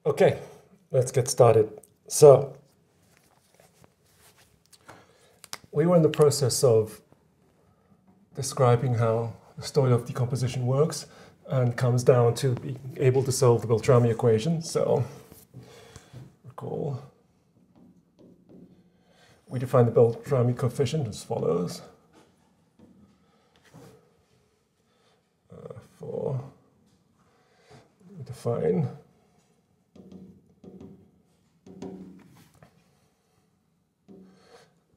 Okay, let's get started. So, we were in the process of describing how the Stoilow decomposition works and comes down to being able to solve the Beltrami equation. So, recall, we define the Beltrami coefficient as follows. We define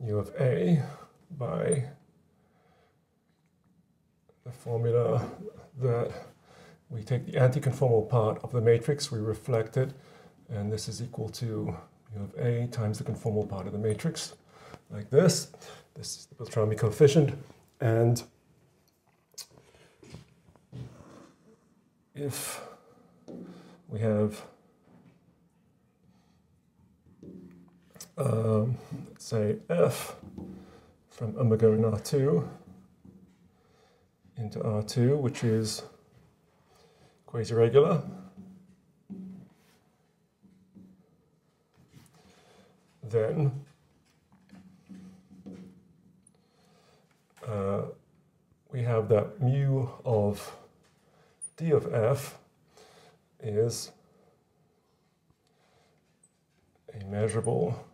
u of a by the formula that we take the anticonformal part of the matrix, we reflect it, and this is equal to u of a times the conformal part of the matrix, like this. This is the Beltrami coefficient, and if we have, let's say, f from omega in R2 into R2, which is quasi-regular, then we have that mu of d of f is a measurable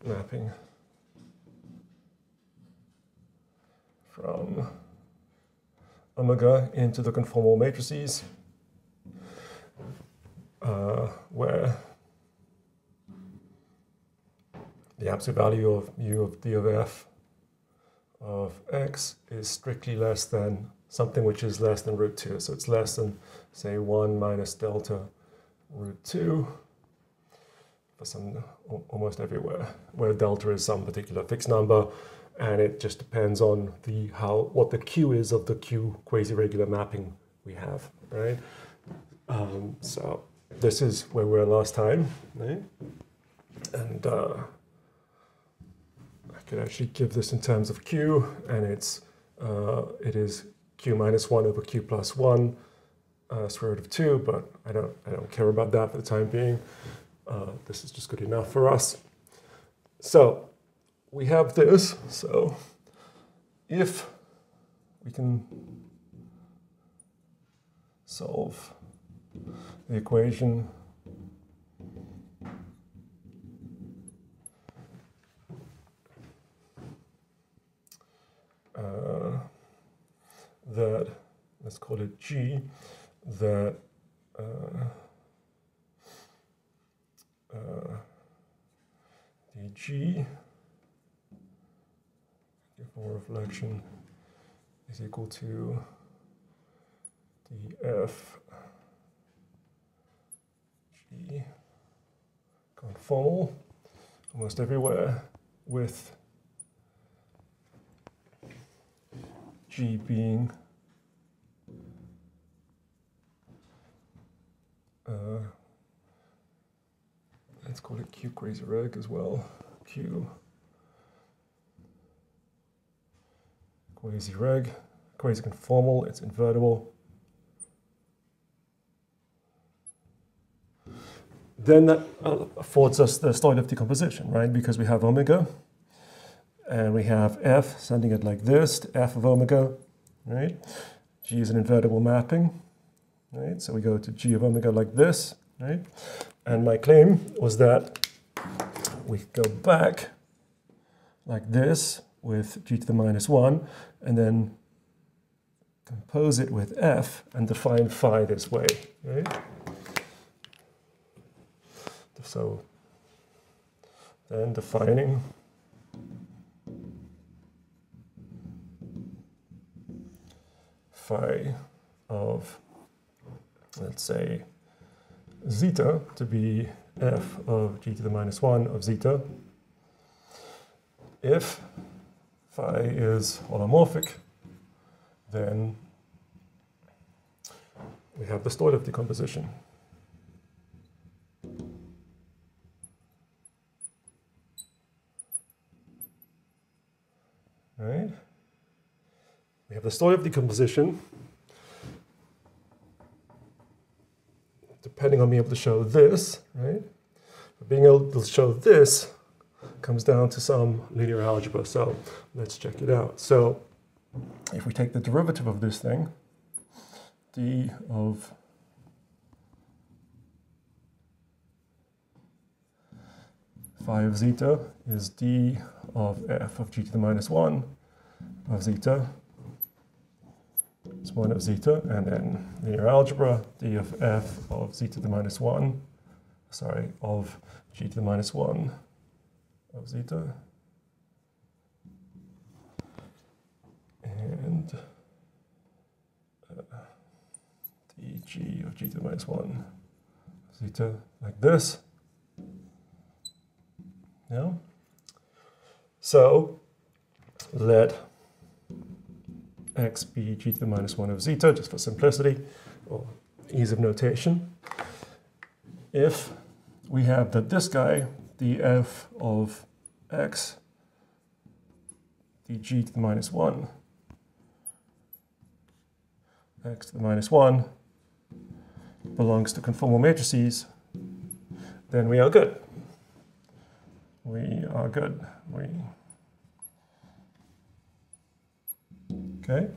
mapping from omega into the conformal matrices, where the absolute value of mu of d of f of x is strictly less than something which is less than root 2. So it's less than, say, 1 minus delta root 2 for some, almost everywhere, where delta is some particular fixed number, and it just depends on what the q is of the q quasi-regular mapping we have, right? So this is where we were last time, right? And I could actually give this in terms of q, and it is q minus 1 over q plus 1 square root of 2, but I don't care about that for the time being. This is just good enough for us. So we have this. So if we can solve the equation that, let's call it G, that the G for reflection is equal to the F G conformal almost everywhere, with G being let's call it Q quasi-reg as well. Q quasi-reg, quasi-conformal, it's invertible. Then that affords us the Stoilow decomposition, right? Because we have omega, and we have f, sending it like this, to f of omega, right? G is an invertible mapping, right? So we go to G of omega like this, right? And my claim was that we go back like this with G to the minus 1, and then compose it with f and define phi this way, right? So then defining phi of, let's say, zeta to be f of G to the minus 1 of zeta. If phi is holomorphic, then we have the Stoilow decomposition. Right? We have the Stoilow decomposition, depending on being able to show this, right? But being able to show this comes down to some linear algebra. So let's check it out. So if we take the derivative of this thing, d of phi of zeta is d of f of g to the minus 1 of zeta. It's 1 of zeta, and then linear algebra, d of f of zeta to the minus 1, sorry, of g to the minus 1 of zeta. And dg of g to the minus 1 of zeta, like this. Yeah. So let x be g to the minus 1 of zeta, just for simplicity or ease of notation. If we have that this guy, df of x dg to the minus 1, x to the minus 1 belongs to conformal matrices, then we are good. We are good. Okay?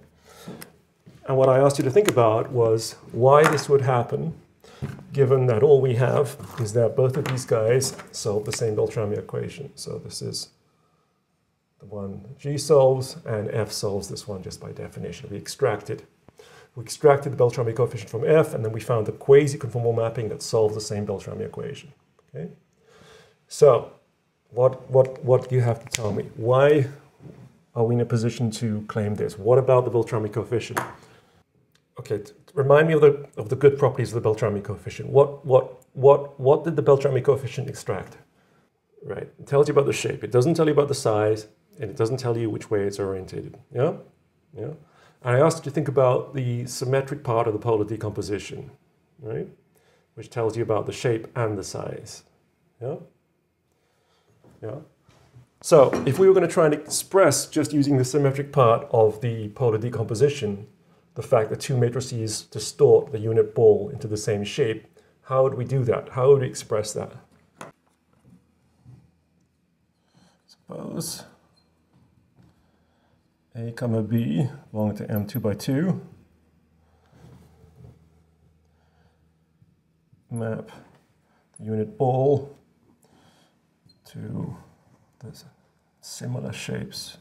And what I asked you to think about was why this would happen, given that all we have is that both of these guys solve the same Beltrami equation. So this is the one G solves, and F solves this one just by definition. We extracted the Beltrami coefficient from F, and then we found the quasi-conformal mapping that solves the same Beltrami equation. Okay? So what do you have to tell me? Why are we in a position to claim this? What about the Beltrami coefficient? Okay, remind me of the good properties of the Beltrami coefficient. What did the Beltrami coefficient extract? Right, it tells you about the shape. It doesn't tell you about the size, and it doesn't tell you which way it's orientated. Yeah, yeah. And I asked you to think about the symmetric part of the polar decomposition, right, which tells you about the shape and the size. Yeah, yeah. So if we were going to try and express, just using the symmetric part of the polar decomposition, the fact that two matrices distort the unit ball into the same shape, how would we do that? How would we express that? Suppose A comma B belong to M2 by 2. Map the unit ball to the similar shapes.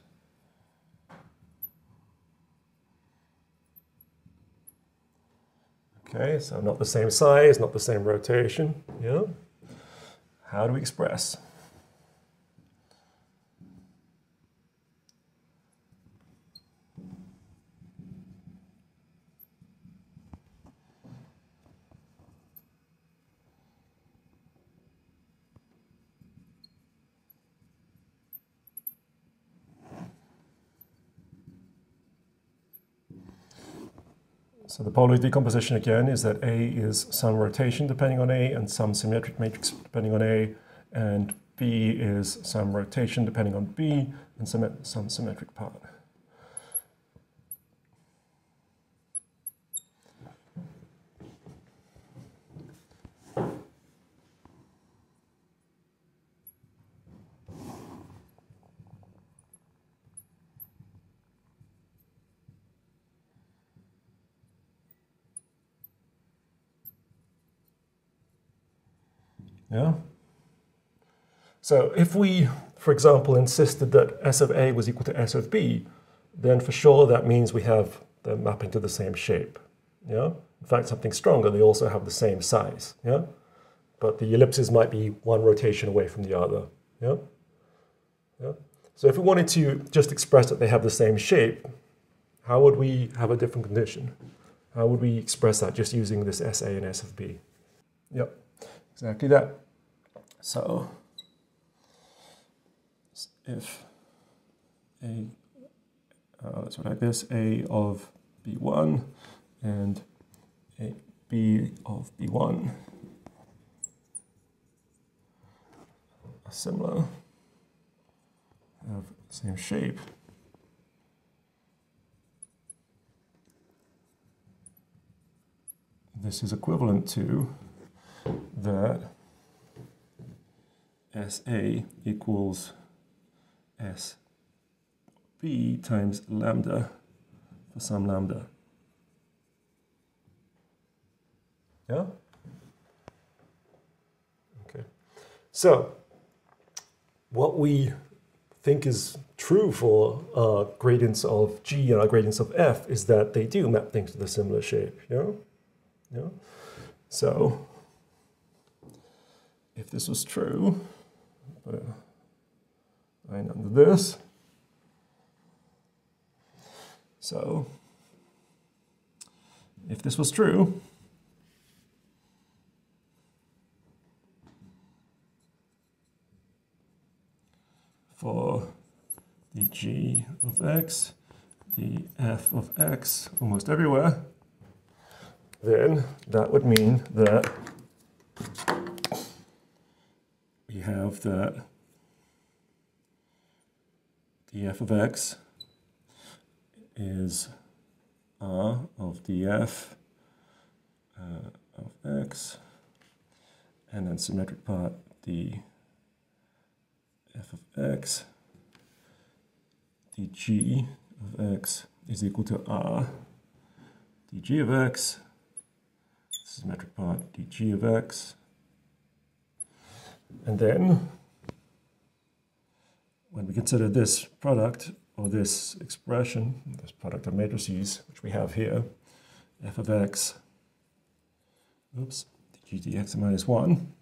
Okay, so not the same size, not the same rotation. Yeah. How do we express? So the polar decomposition again is that A is some rotation depending on A and some symmetric matrix depending on A, and B is some rotation depending on B and some symmetric part. Yeah. So if we, for example, insisted that S of A was equal to S of B, then for sure that means we have the mapping to the same shape. Yeah. In fact, something stronger, they also have the same size. Yeah. But the ellipses might be one rotation away from the other. Yeah. Yeah. So if we wanted to just express that they have the same shape, how would we have a different condition? How would we express that just using this SA and S of B? Yep. Exactly that. So if A, let's write this, A of B1 and A, B of B1 are similar, have the same shape, this is equivalent to that SA equals SB times lambda for some lambda. Yeah? Okay. So, what we think is true for gradients of G and gradients of F is that they do map things to the similar shape. Yeah? Yeah? So, if this was true, put a line under this. So, if this was true, for the G of X, the F of X almost everywhere, then that would mean that we have that the F of X is R of df of X, and then symmetric part the F of X, dg of X is equal to R dg of X, symmetric part dg of X, and then when we consider this product, or this expression, this product of matrices, which we have here, F of X, oops, dg dx minus 1,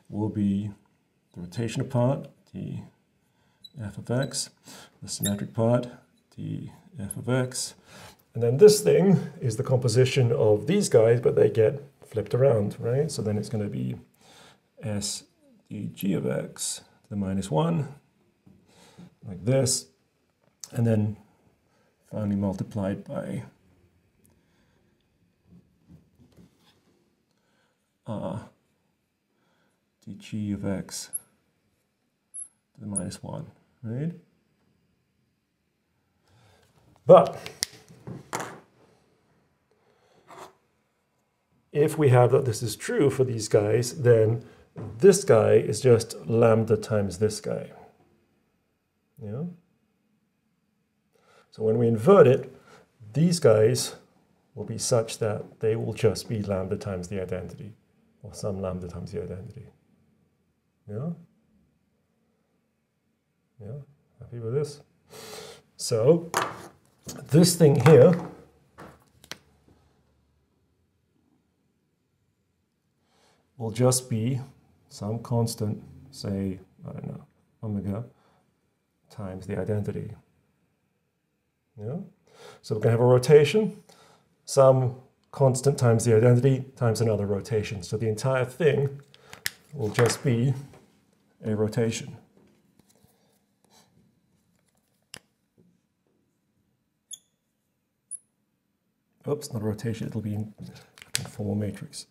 will be the rotational part, the F of X, the symmetric part, the F of X, and then this thing is the composition of these guys, but they get flipped around, right? So then it's going to be S dg of X to the minus 1, like this, and then finally multiplied by R dg of X to the minus 1, right? But if we have that this is true for these guys, then this guy is just lambda times this guy. Yeah? So when we invert it, these guys will be such that they will just be lambda times the identity, or some lambda times the identity. Yeah? Yeah? Happy with this? So this thing here will just be some constant, say, I don't know, omega times the identity. Yeah? So we're going to have a rotation, some constant times the identity times another rotation. So the entire thing will just be a rotation. Oops, not a rotation, it'll be a conformal matrix.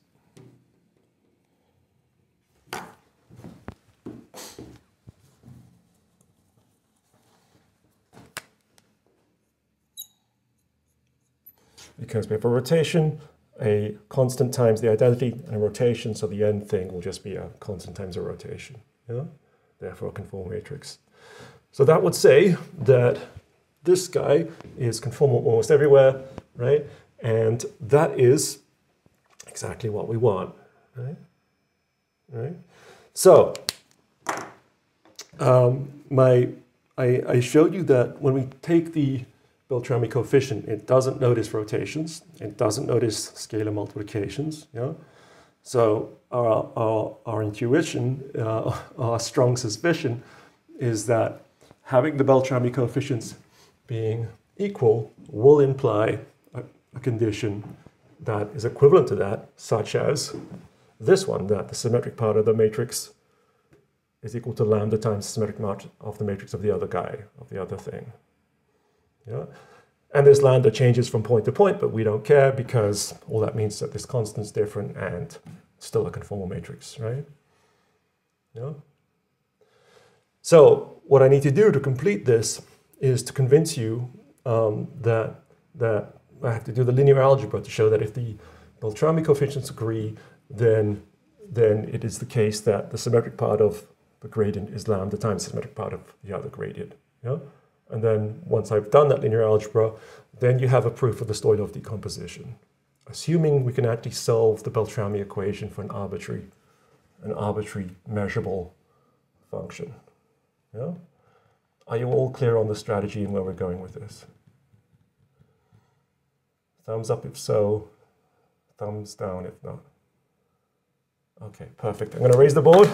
Because we have a rotation, a constant times the identity, and a rotation, so the end thing will just be a constant times a rotation. Yeah? Therefore, a conformal matrix. So that would say that this guy is conformal almost everywhere, right? And that is exactly what we want, right? Right? So, I showed you that when we take the Beltrami coefficient, it doesn't notice rotations, it doesn't notice scalar multiplications. Yeah? So our intuition, our strong suspicion is that having the Beltrami coefficients being equal will imply a condition that is equivalent to that, such as this one, that the symmetric part of the matrix is equal to lambda times the symmetric part of the matrix of the other guy, of the other thing. Yeah? And this lambda changes from point to point, but we don't care because all that means that this constant is different and still a conformal matrix, right? Yeah? So what I need to do to complete this is to convince you that I have to do the linear algebra to show that if the Beltrami coefficients agree, then it is the case that the symmetric part of the gradient is lambda times the symmetric part of the other gradient. Yeah? And then once I've done that linear algebra, then you have a proof of the Stoilow decomposition, assuming we can actually solve the Beltrami equation for an arbitrary measurable function. Yeah? Are you all clear on the strategy and where we're going with this? Thumbs up if so, thumbs down if not. Okay, perfect. I'm going to raise the board,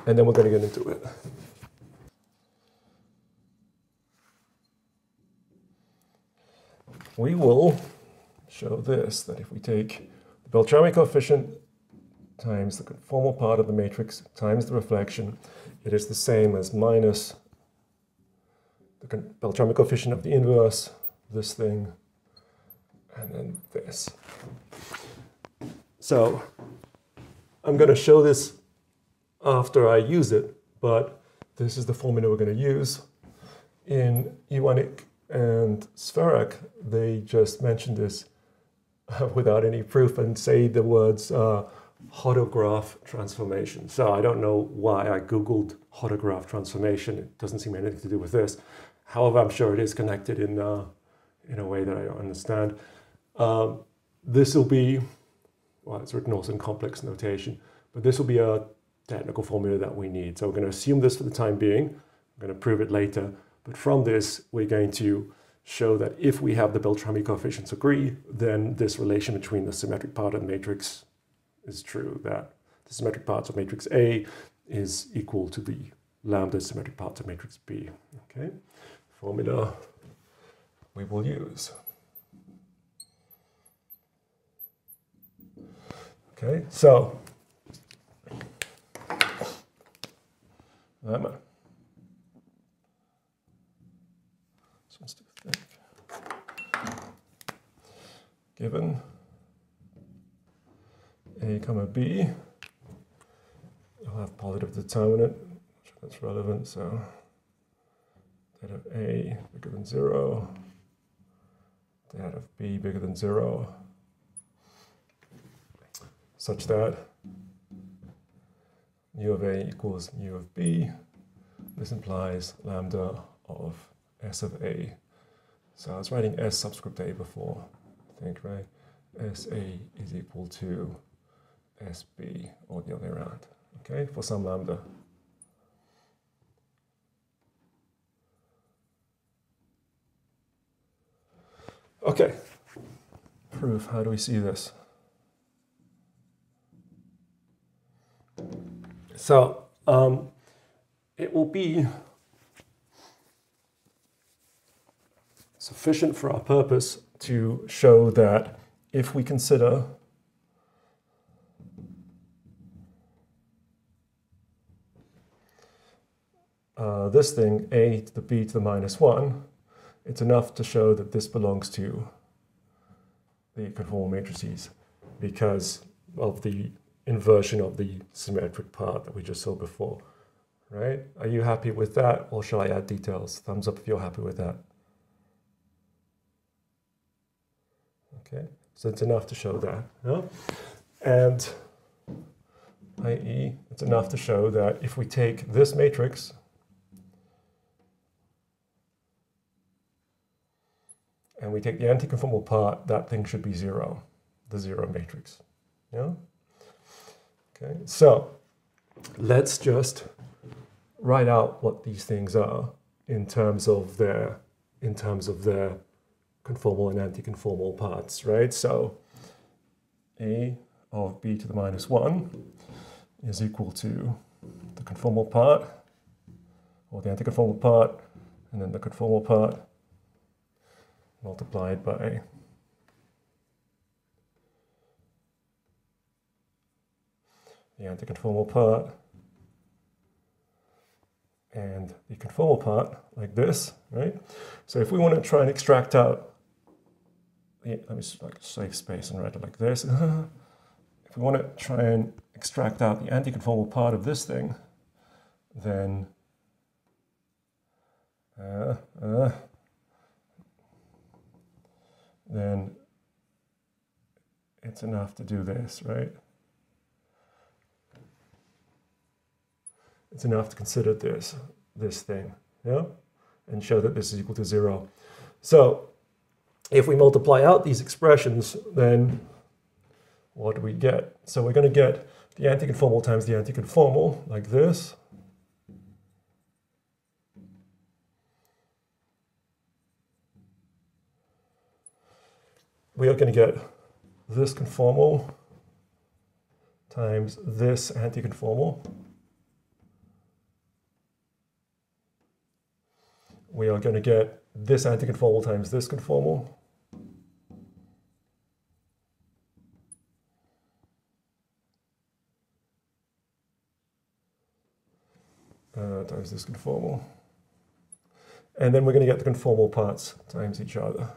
and then we're going to get into it. We will show this, that if we take the Beltrami coefficient times the conformal part of the matrix times the reflection, it is the same as minus the Beltrami coefficient of the inverse, this thing, and then this. So I'm going to show this after I use it, but this is the formula we're going to use. In Iwanik and Sferak, they just mentioned this without any proof and say the words autograph transformation. So I don't know why I Googled autograph transformation. It doesn't seem anything to do with this. However, I'm sure it is connected in a way that I understand. This will be, well, it's written also in complex notation, but this will be a technical formula that we need. So we're going to assume this for the time being. I'm going to prove it later. But from this, we're going to show that if we have the Beltrami coefficients agree, then this relation between the symmetric part of the matrix is true, that the symmetric parts of matrix A is equal to the lambda symmetric parts of matrix B. Okay, formula we will use. Okay, so lemma. This one's too thick. Given A comma B, you'll have positive determinant, that's relevant, so that of A bigger than 0, that of B bigger than 0, such that mu of A equals mu of B. This implies lambda of S of A. So I was writing S subscript A before, I think, right? SA is equal to SB, or the other way around, okay, for some lambda. Okay, proof, how do we see this? So it will be sufficient for our purpose to show that if we consider this thing, A to the B to the minus 1, it's enough to show that this belongs to the conformal matrices because of the inversion of the symmetric part that we just saw before, right? Are you happy with that, or shall I add details? Thumbs up if you're happy with that. Okay, so it's enough to show that, yeah? And i.e., it's enough to show that if we take this matrix and we take the anticonformal part, that thing should be 0, the 0 matrix, yeah? Okay, so let's just write out what these things are in terms of their conformal and anticonformal parts, right? So A of B to the minus 1 is equal to the conformal part, or the anticonformal part, and then the conformal part multiplied by the anticonformal part and the conformal part, like this, right? So if we want to try and extract out, let me save space and write it like this. If we want to try and extract out the anticonformal part of this thing, then it's enough to do this, right? It's enough to consider this thing, yeah? And show that this is equal to 0. So if we multiply out these expressions, then what do we get? So we're going to get the anticonformal times the anticonformal, like this. We are going to get this conformal times this anticonformal. We are going to get this anticonformal times this conformal. Times this conformal. And then we're going to get the conformal parts times each other.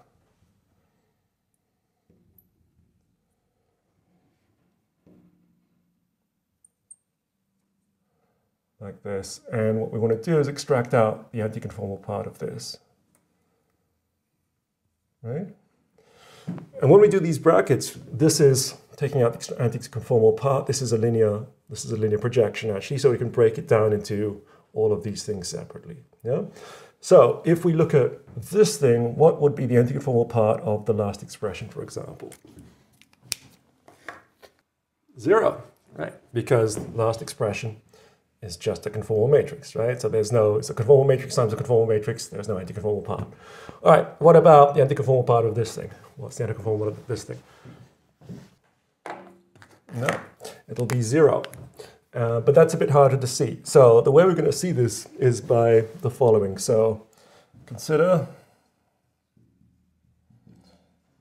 Like this. And what we want to do is extract out the anticonformal part of this. Right? And when we do these brackets, this is taking out the anticonformal part. This is a linear projection, actually, so we can break it down into all of these things separately. Yeah? So if we look at this thing, what would be the anticonformal part of the last expression, for example? 0, right? Because the last expression is just a conformal matrix, right? So it's a conformal matrix times a conformal matrix. There's no anticonformal part. All right, what about the anticonformal part of this thing? What's the anticonformal part of this thing? No, it'll be 0. But that's a bit harder to see. So the way we're going to see this is by the following. So consider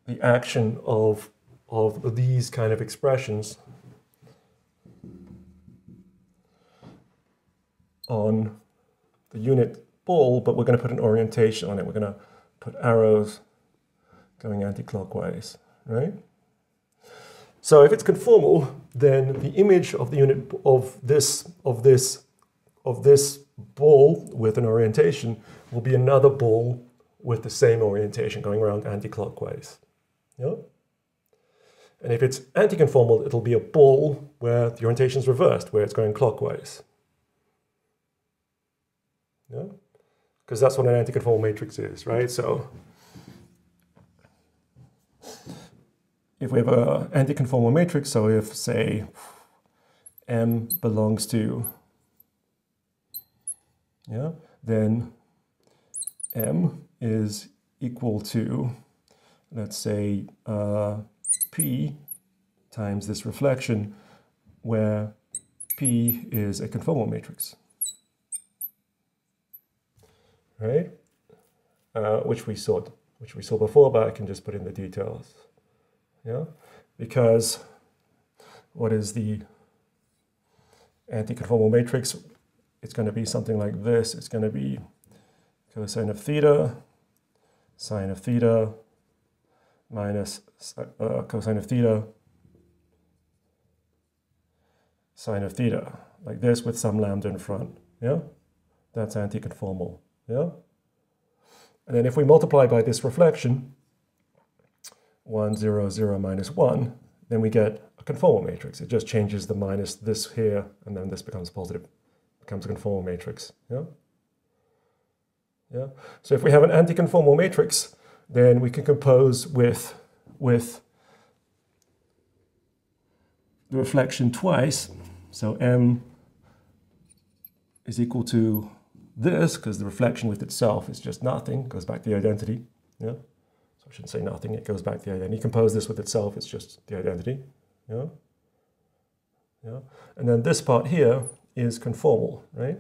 the action of these kind of expressions on the unit ball, but we're going to put an orientation on it. We're going to put arrows going anti-clockwise, right? So if it's conformal, then the image of the unit of this ball with an orientation will be another ball with the same orientation going around anti-clockwise. Yeah? And if it's anticonformal, it'll be a ball where the orientation is reversed, where it's going clockwise. Yeah? Because that's what an anticonformal matrix is, right? So if we have an anticonformal matrix, so if, say, M belongs to, yeah, then M is equal to, let's say, P times this reflection, where P is a conformal matrix. Right? Which we saw before, but I can just put in the details. Yeah, because what is the anticonformal matrix? It's going to be something like this. It's going to be cosine of theta, sine of theta, minus cosine of theta, sine of theta, like this with some lambda in front. Yeah, that's anticonformal. Yeah, and then if we multiply by this reflection, 1, 0, 0, minus 1, then we get a conformal matrix. It just changes the minus this here, and then this becomes positive, becomes a conformal matrix. Yeah? Yeah. So if we have an anticonformal matrix, then we can compose with the reflection twice. So M is equal to this, because the reflection with itself is just nothing, goes back to the identity. Yeah. I shouldn't say nothing, it goes back to the identity. Compose this with itself, it's just the identity. Yeah? Yeah? And then this part here is conformal, right?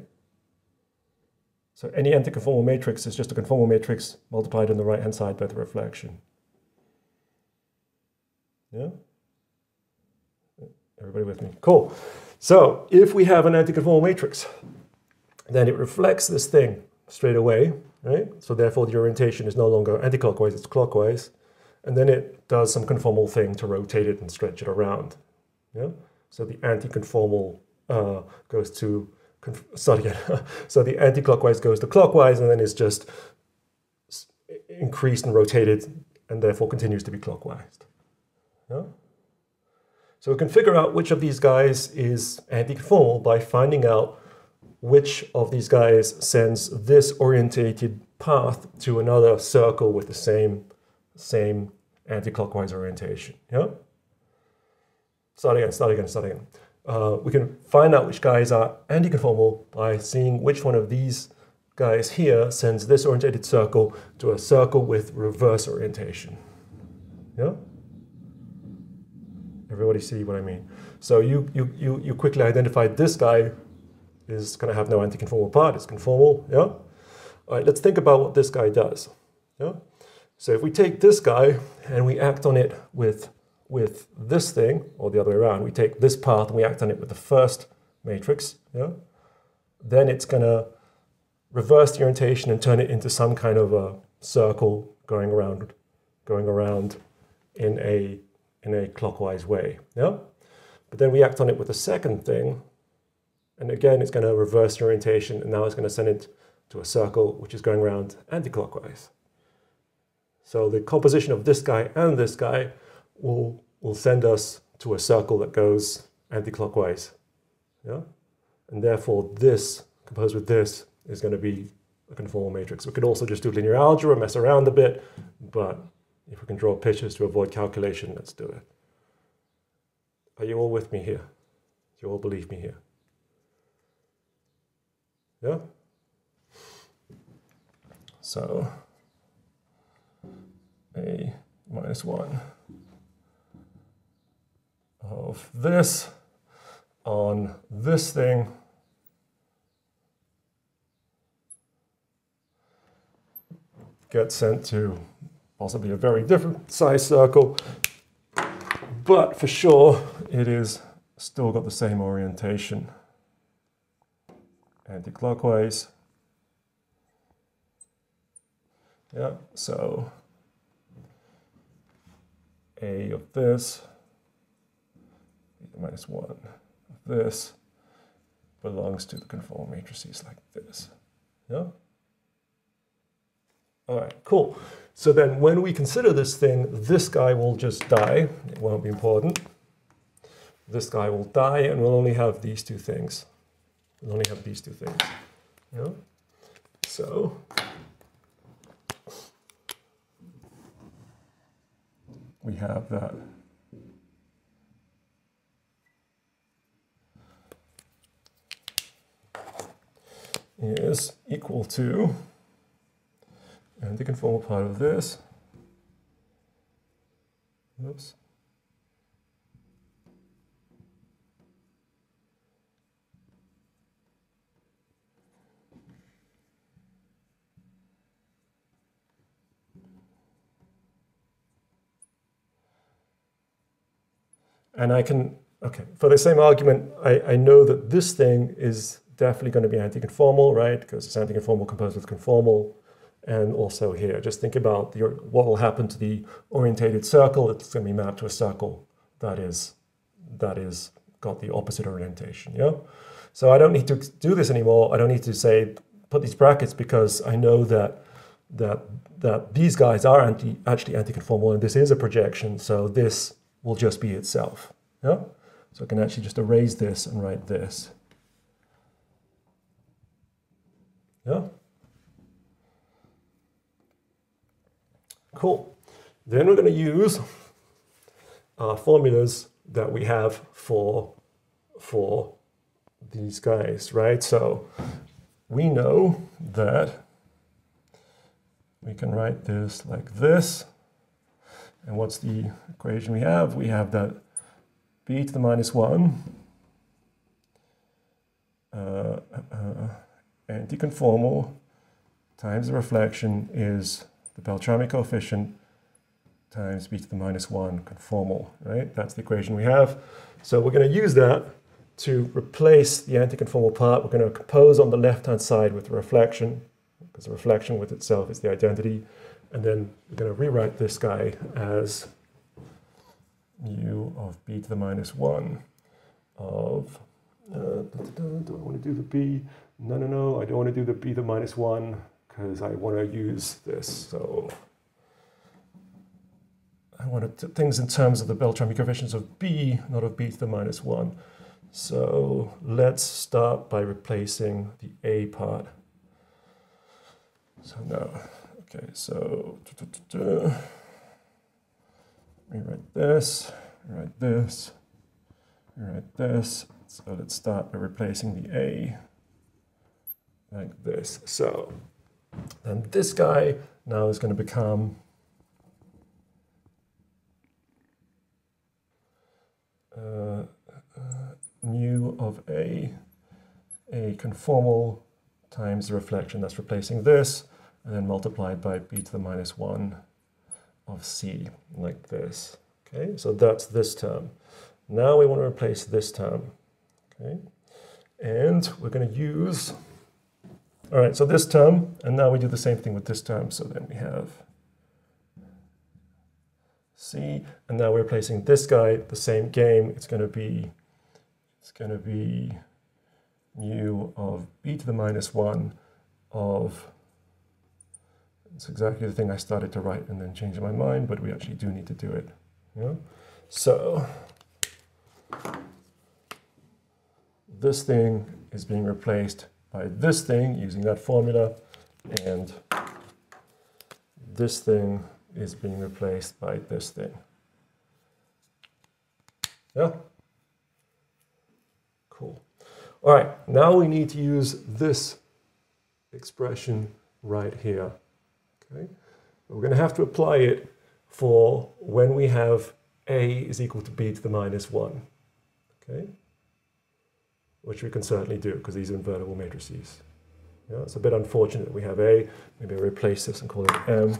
So any anticonformal matrix is just a conformal matrix multiplied on the right-hand side by the reflection. Yeah? Everybody with me? Cool. So if we have an anticonformal matrix, then it reflects this thing straight away, right? So therefore the orientation is no longer anti-clockwise, it's clockwise. And then it does some conformal thing to rotate it and stretch it around. Yeah? So the anti-conformal goes to, so the anti-clockwise goes to clockwise, and then it's just increased and rotated, and therefore continues to be clockwise. Yeah? So we can figure out which of these guys is anticonformal by finding out which of these guys sends this orientated path to another circle with the same anti-clockwise orientation. Yeah? Start again. We can find out which guys are anticonformal by seeing which one of these guys here sends this orientated circle to a circle with reverse orientation. Yeah? Everybody see what I mean? So you quickly identified this guy is going to have no anticonformal part, it's conformal. Yeah? All right, let's think about what this guy does. Yeah? So if we take this guy and we act on it with this thing, or the other way around, we take this path and we act on it with the first matrix, yeah? Then it's going to reverse the orientation and turn it into some kind of a circle going around in a clockwise way. Yeah? But then we act on it with the second thing, and again it's going to reverse the orientation, and now it's going to send it to a circle which is going around anti-clockwise. So the composition of this guy and this guy will send us to a circle that goes anti-clockwise. Yeah? And therefore this, composed with this, is going to be a conformal matrix. We could also just do linear algebra, mess around a bit, but if we can draw pictures to avoid calculation, let's do it. Are you all with me here? Do you all believe me here? Yeah? So, a minus 1 of this on this thing gets sent to possibly a very different size circle, but for sure it is still got the same orientation, anti-clockwise. Yeah, so a of this minus 1 of this belongs to the conformal matrices like this. Yeah? All right, cool. So then when we consider this thing, this guy will just die. It won't be important. This guy will die, and we'll only have these two things. We'll only have these two things. Yeah? So we have that. Is equal to anticonformal part of this. Oops. And I can, okay, for the same argument, I know that this thing is definitely going to be anticonformal, right? Because it's anticonformal composed with conformal. And also here, just think about what will happen to the orientated circle. It's going to be mapped to a circle that is got the opposite orientation, yeah? So I don't need to do this anymore. I don't need to say, put these brackets, because I know that these guys are actually anticonformal, and this is a projection, so this will just be itself, yeah? So I can actually just erase this and write this. Yeah? Cool. Then we're going to use formulas that we have for these guys, right? So we know that we can write this like this. And what's the equation we have? We have that b to the minus 1 anticonformal times the reflection is the Beltrami coefficient times b to the minus 1 conformal, right? That's the equation we have. So we're going to use that to replace the anticonformal part. We're going to compose on the left-hand side with the reflection, because the reflection with itself is the identity. And then we're going to rewrite this guy as u of b to the minus 1 of, do I want to do the b? No, I don't want to do the b to the minus 1 because I want to use this. So I wanted things in terms of the Beltrami coefficients of b, not of b to the minus 1. So let's start by replacing the a part. So now, okay, so rewrite this, rewrite this, rewrite this. So let's start by replacing the a like this. So then this guy now is going to become mu of a conformal times the reflection. That's replacing this, and then multiplied by b to the minus 1 of c, like this. Okay, so that's this term. Now we want to replace this term. Okay, and we're going to use, all right, so this term, and now we do the same thing with this term. So then we have c, and now we're replacing this guy, the same game. It's going to be mu of b to the minus 1 of, it's exactly the thing I started to write and then changed my mind, but we actually do need to do it. Yeah? So this thing is being replaced by this thing using that formula, and this thing is being replaced by this thing. Yeah? Cool. All right, now we need to use this expression right here. Okay? We're going to have to apply it for when we have a is equal to b to the minus 1. Okay? Which we can certainly do because these are invertible matrices. Yeah, it's a bit unfortunate that we have a. Maybe I'll replace this and call it m.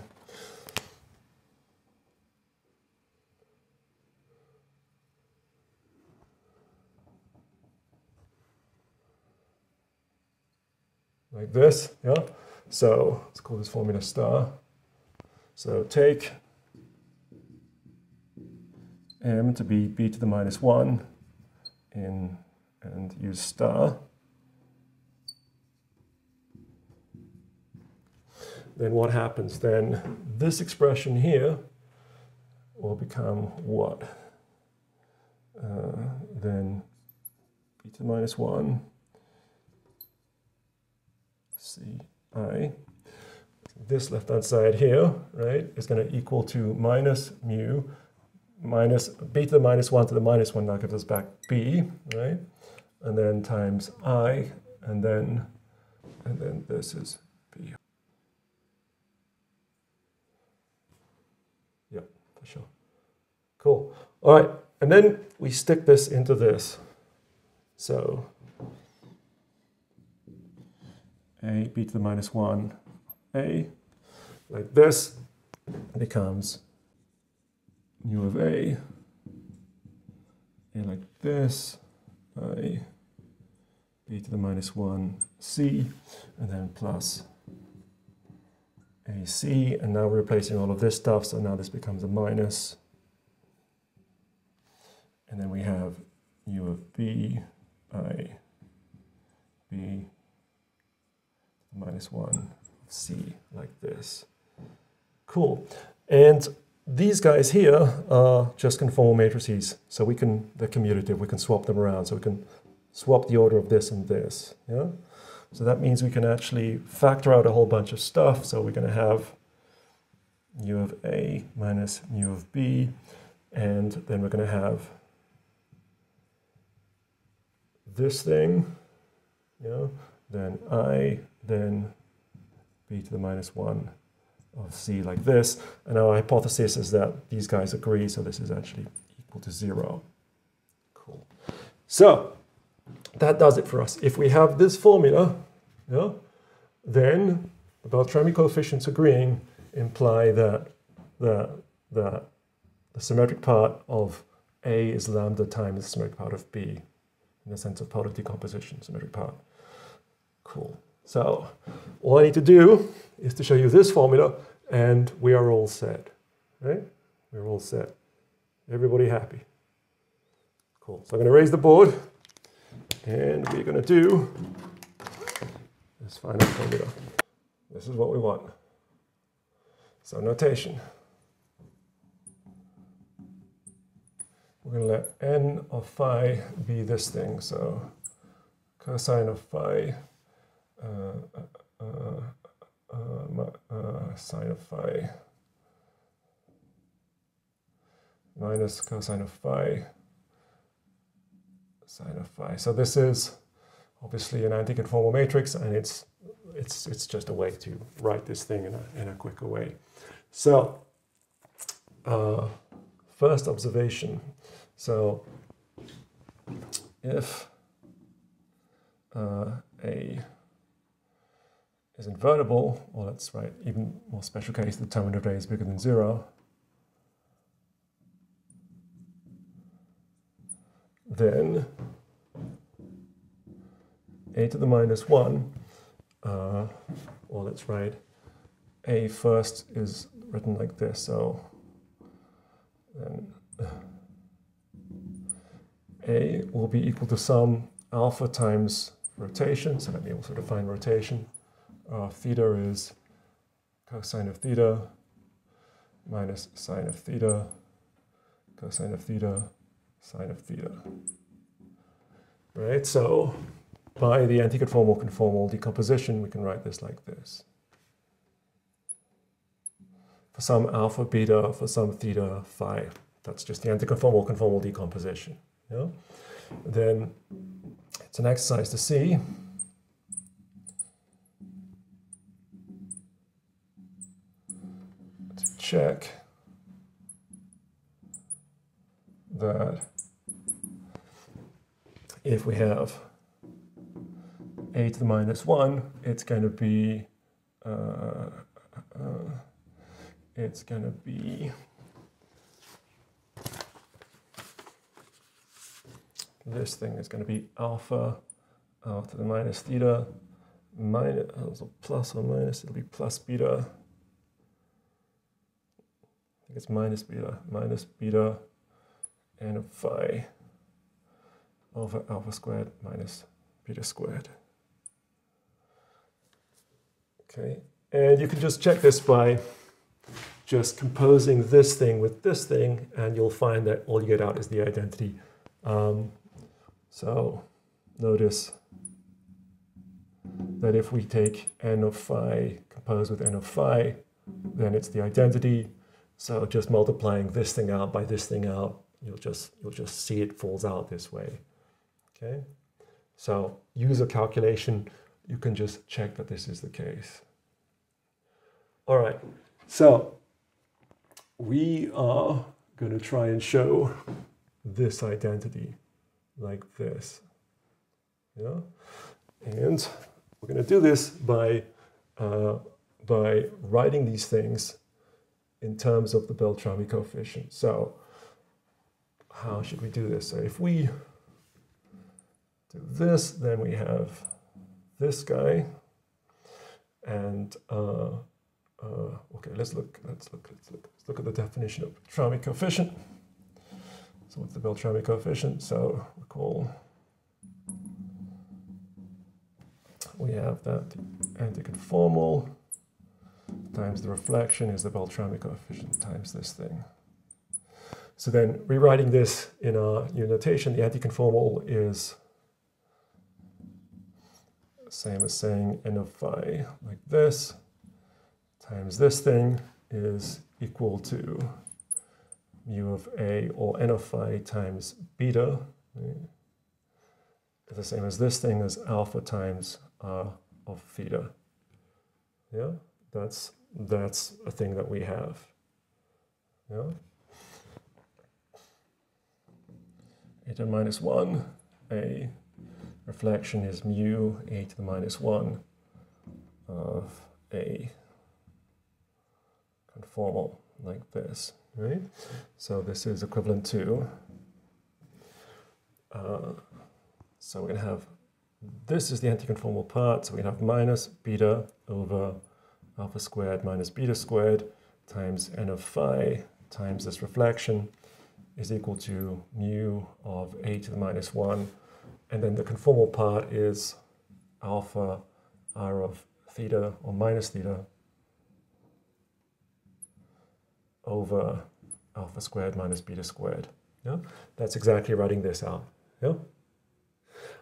Like this, yeah? So let's call this formula star. So take m to be b to the minus 1 in, and use star. Then what happens? Then this expression here will become what? Then b to the minus 1 ci. This left-hand side here, right, is going to equal to minus mu minus b to the minus 1 to the minus 1. Now gives us back b, right? And then times I, and then this is b. Yep, for sure. Cool. All right, and then we stick this into this. So a b to the minus 1 a, like this, becomes mu of a like this, I b to the minus 1 c, and then plus ac, and now we're replacing all of this stuff, so now this becomes a minus, and then we have u of b I b minus 1 c, like this. Cool. And these guys here are just conformal matrices, so we can, they're commutative, we can swap them around, so we can swap the order of this and this. Yeah? So that means we can actually factor out a whole bunch of stuff. So we're going to have mu of a minus mu of b, and then we're going to have this thing, yeah, then I, then b to the minus 1 of c, like this. And our hypothesis is that these guys agree, so this is actually equal to 0. Cool. So that does it for us. If we have this formula, yeah, then the Beltrami coefficients agreeing imply that the symmetric part of A is lambda times the symmetric part of B, in the sense of part of decomposition, symmetric part. Cool. So all I need to do is to show you this formula, and we are all set, right? We're all set. Everybody happy? Cool. So I'm going to raise the board, and we're going to do this final formula. This is what we want. So notation. we're going to let n of phi be this thing. So cosine of phi, sine of phi minus cosine of phi, sine of phi. So this is obviously an anticonformal matrix, and it's just a way to write this thing in a quicker way. So first observation. So if A is invertible, or let's write even more special case, the determinant of A is bigger than 0, then A to the minus 1, or let's write A first is written like this, so then A will be equal to some alpha times rotation, so let me also define rotation. Theta is cosine of theta minus sine of theta, cosine of theta, sine of theta. Right, so by the anticonformal-conformal decomposition, we can write this like this. For some alpha, beta, for some theta, phi. That's just the anticonformal-conformal decomposition. Yeah? Then it's an exercise to see to check that if we have A to the minus 1, it's going to be this thing is going to be alpha to the minus theta minus, so plus or minus, it'll be plus beta. I think it's minus beta n of phi over alpha squared minus beta squared. Okay, and you can just check this by just composing this thing with this thing, and you'll find that all you get out is the identity. So notice that if we take n of phi composed with n of phi, then it's the identity. So just multiplying this thing out by this thing out, you'll just see it falls out this way. Okay, so use a calculation. You can just check that this is the case. All right, so we are going to try and show this identity like this. Yeah, and we're going to do this by writing these things in terms of the Beltrami coefficient. So how should we do this? So if we do this, then we have this guy, and okay, let's look at the definition of Beltrami coefficient. So what's the Beltrami coefficient? So recall we have that anticonformal times the reflection is the Beltrami coefficient times this thing. So then rewriting this in our new notation, the anticonformal is the same as saying n of phi like this times this thing is equal to mu of A, or n of phi times beta, right? Is the same as this thing as alpha times r of theta. Yeah, that's a thing that we have. Yeah. A to the minus 1, A reflection is mu A to the minus 1 of A conformal like this, right? So this is equivalent to, so we're going to have, this is the anticonformal part, so we have minus beta over alpha squared minus beta squared times n of phi times this reflection is equal to mu of A to the minus 1. And then the conformal part is alpha r of theta, or minus theta, over alpha squared minus beta squared. Yeah? That's exactly writing this out. Yeah? All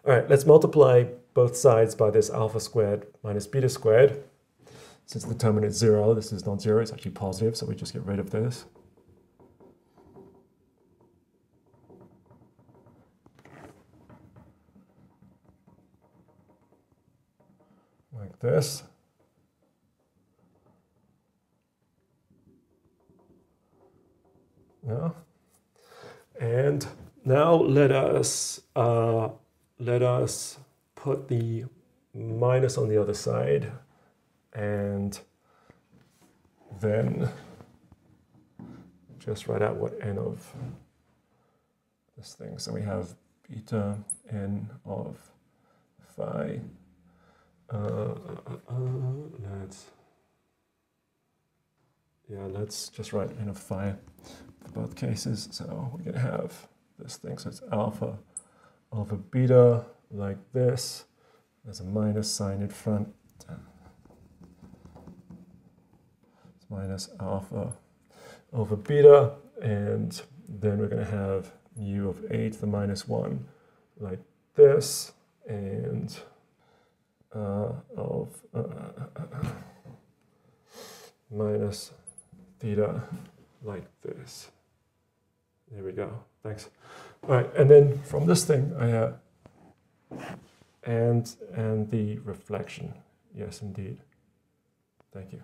right, let's multiply both sides by this alpha squared minus beta squared. Since the determinant is 0, this is not 0, it's actually positive, so we just get rid of this. Like this. Yeah. And now let us put the minus on the other side, and then just write out what n of this thing. So we have beta n of phi. Let's just write n of phi for both cases. So we're going to have this thing. So it's alpha over beta like this. There's a minus sign in front. It's minus alpha over beta. And then we're going to have mu of a to the minus 1 like this. And of minus theta like this. There we go. Thanks. All right, and then from this thing I have and the reflection. Yes, indeed. Thank you.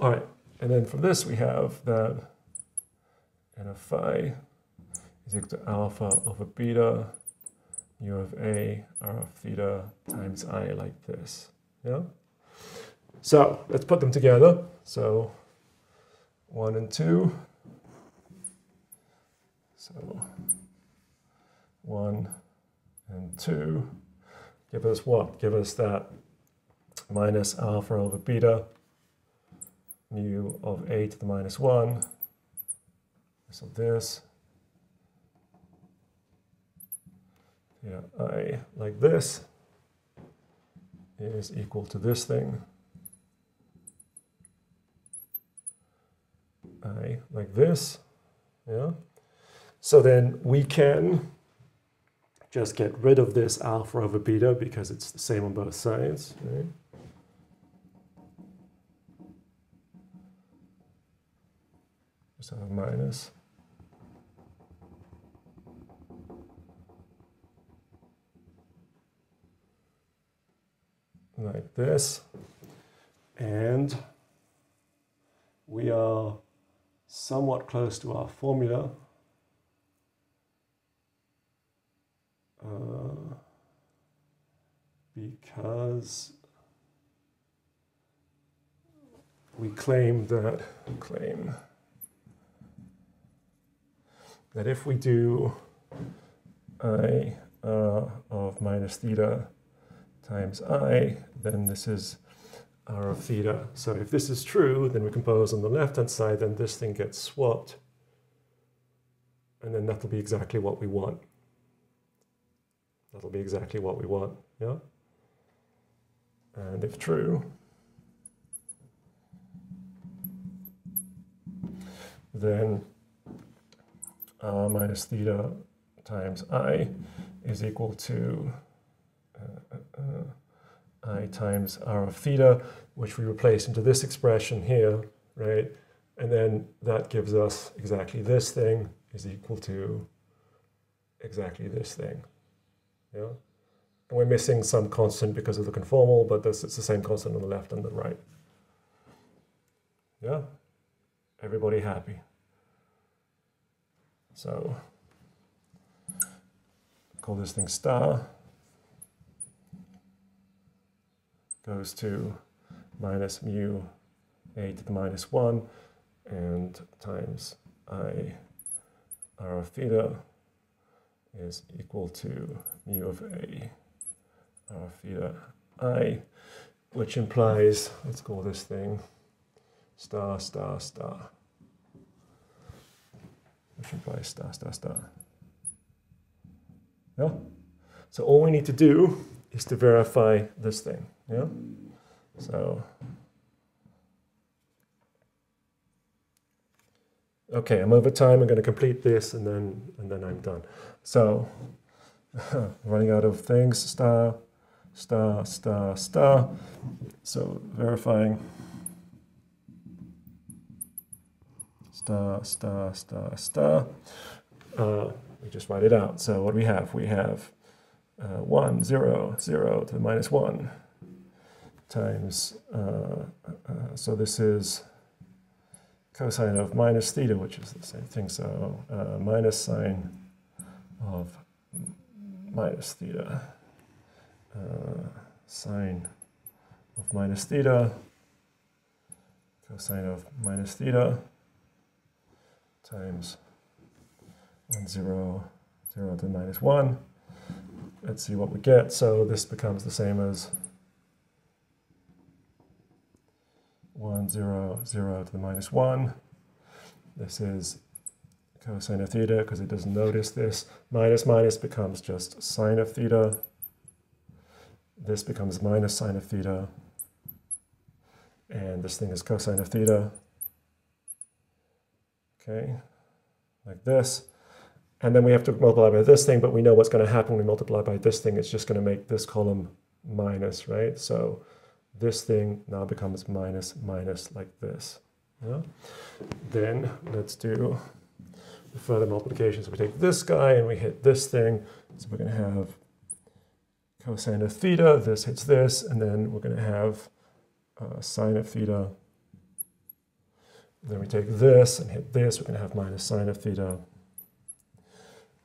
All right, and then from this we have that n of phi is equal to alpha over beta mu of a r of theta times I like this. Yeah. So let's put them together. So 1 and 2. So 1 and 2 give us what? Give us that minus alpha over beta mu of a to the minus 1. So this. Yeah, I like this is equal to this thing. I like this. Yeah. So then we can just get rid of this alpha over beta because it's the same on both sides. Right? Just have a minus. Like this. And we are somewhat close to our formula. Because we claim that if we do I of minus theta times I, then this is r of theta. So if this is true, then we compose on the left-hand side, then this thing gets swapped. And then that'll be exactly what we want. That'll be exactly what we want, yeah? And if true, then r minus theta times I is equal to I times r of theta, which we replace into this expression here, right? And then that gives us exactly this thing is equal to exactly this thing, yeah? And we're missing some constant because of the conformal, but it's the same constant on the left and the right. Yeah? Everybody happy? So, call this thing star. Goes to minus mu a to the minus 1 and times I r of theta is equal to mu of a r of theta I, which implies, let's call this thing star, star, star, which implies star, star, star. Yeah? So all we need to do is to verify this thing. Yeah? So Okay, I'm over time. I'm going to complete this, and then I'm done. So, running out of things. Star, star, star, star. So verifying. Star, star, star, star. We just write it out. So what do we have? We have 1, 0, 0 to the minus 1 times, so this is cosine of minus theta, which is the same thing. So minus sine of minus theta, sine of minus theta, cosine of minus theta, times 1, 0, 0 to minus 1. Let's see what we get. So this becomes the same as 1, 0, 0 to the minus 1. This is cosine of theta because it doesn't notice this. Minus minus becomes just sine of theta. This becomes minus sine of theta. And this thing is cosine of theta. Okay, like this. And then we have to multiply by this thing, but we know what's going to happen when we multiply by this thing. It's just going to make this column minus, right? So this thing now becomes minus minus like this. Yeah? Then let's do the further multiplication. So we take this guy and we hit this thing. So we're going to have cosine of theta. This hits this, and then we're going to have sine of theta. Then we take this and hit this. We're going to have minus sine of theta.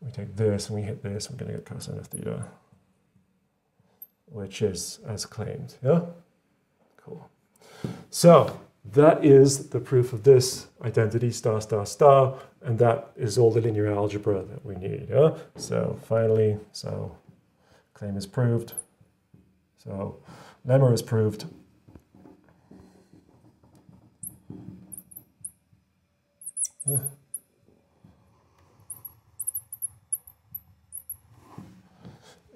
We take this and we hit this. We're going to get cosine of theta, which is as claimed. Yeah? Cool. So that is the proof of this identity, star, star, star, and that is all the linear algebra that we need. Yeah? So finally, so claim is proved. So lemma is proved.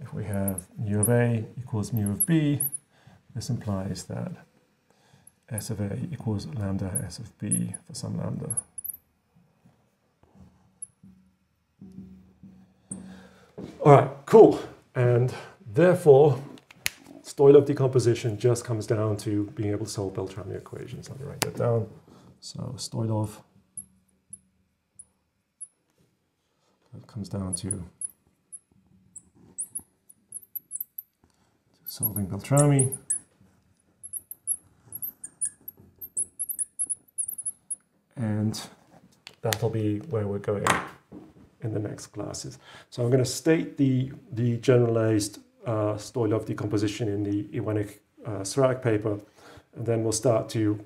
If we have mu of A equals mu of B, this implies that S of A equals lambda S of B for some lambda. All right, cool. And therefore, Stoilow decomposition just comes down to being able to solve Beltrami equations. Let me write that down. So Stoilow comes down to solving Beltrami. And that'll be where we're going in the next classes. So I'm going to state the generalized Stoilow decomposition in the Iwanek Serac paper, and then we'll start to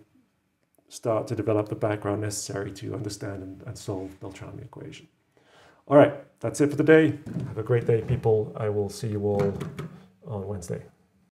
develop the background necessary to understand and solve Beltrami equation. All right, that's it for today. Have a great day, people. I will see you all on Wednesday.